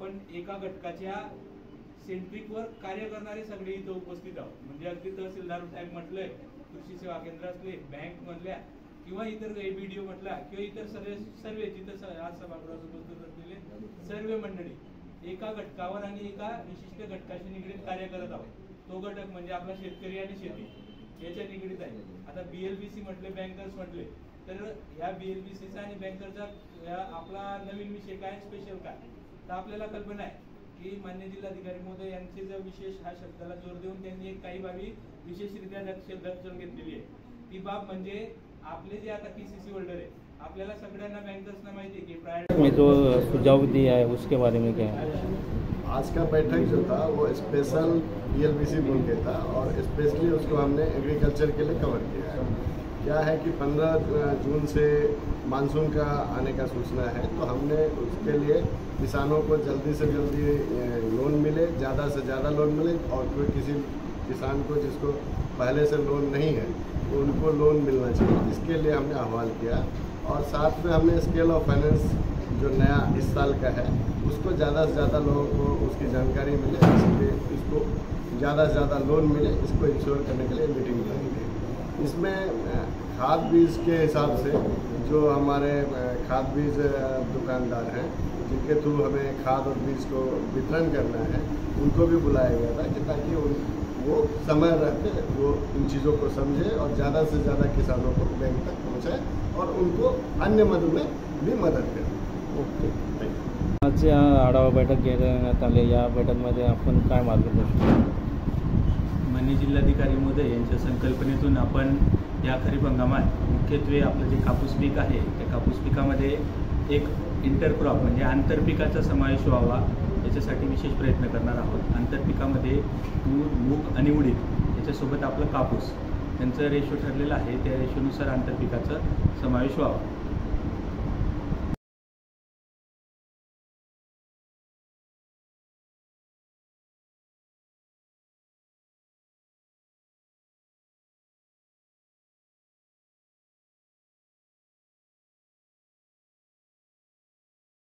आपण एका गटकाच्या सेंट्रिकवर कार्य करणारे सगळे इथं उपस्थित आहोत. म्हणजे अगदी तहसीलदार साहेब म्हटलंय, कृषी सेवा केंद्र असले, बँक मधल्या किंवा इतर BDO म्हटला किंवा इतर सर्वे जिथं आज सभागृहात उपस्थित असलेले सर्व मंडळी एका गटकावर आणि एका विशिष्ट गटकाशी निगडीत कार्य करत आहोत. तो घटक म्हणजे आपला शेतकरी आणि शेती याच्या निगडीत आहे. आता BLBC म्हटले, बँकर्स म्हटले, तर या BLBCचा आणि बँकरचा आपला नवीन विषय काय, स्पेशल काय, तर आपल्याला कल्पना आहे की मान्य जिल्हाधिकारी महोदय यांचे जर विशेष हा शब्दाला जोर देऊन त्यांनी एक काही बाबी विशेषरित्या दक्षता घेतलेली आहे. ती बाब म्हणजे आपले जे आता KCC होल्डर आहे, आपल्याला सगळ्यांना बँकर्सना माहिती आहे की प्रायव्हेट में जो सुझाव दिया है उसके बारे में क्या है? आज का बैठक जो था वो स्पेशल BLBC बोल के था और स्पेशली उसको हमने एग्रीकल्चर के लिए कवर किया है। क्या है कि 15 जून से मानसून का आने का सूचना है, तो हमने उसके लिए किसानों को जल्दी से जल्दी लोन मिले, ज़्यादा से ज़्यादा लोन मिले, और कोई किसी किसान को जिसको पहले से लोन नहीं है तो उनको लोन मिलना चाहिए, इसके लिए हमने आह्वान किया। और साथ में हमने स्केल ऑफ फाइनेंस जो नया इस साल का है उसको ज़्यादा से ज़्यादा लोगों को उसकी जानकारी मिले, इसलिए इसको ज़्यादा से ज़्यादा लोन मिले, इसको इंश्योर करने के लिए मीटिंग करेंगे। इसमें खाद बीज के हिसाब से जो हमारे खाद बीज दुकानदार हैं जिनके थ्रू हमें खाद और बीज को वितरण करना है, उनको भी बुलाया गया था कि ताकि वो समय रहते वो इन चीज़ों को समझे और ज़्यादा से ज़्यादा किसानों को बैंक तक पहुँचाए और उनको अन्य मद में भी मदद करें। ओके, आज आढावा बैठक घेण्यात आली. या बैठकीमध्ये आपण काय मार्गदर्शन? माननीय जिल्हाधिकारी महोदय यांच्या संकल्पनेतून आपण या खरीप हंगामात मुख्यत्वे आपलं जे कापूस पीक आहे त्या कापूस पिकामध्ये एक इंटरक्रॉप म्हणजे आंतरपिकाचा समावेश व्हावा याच्यासाठी विशेष प्रयत्न करणार आहोत. आंतरपिकामध्ये तूर, मूग आणि उडीद याच्यासोबत आपलं कापूस यांचं रेशो ठरलेलं आहे, त्या रेशोनुसार आंतरपिकाचा समावेश व्हावा.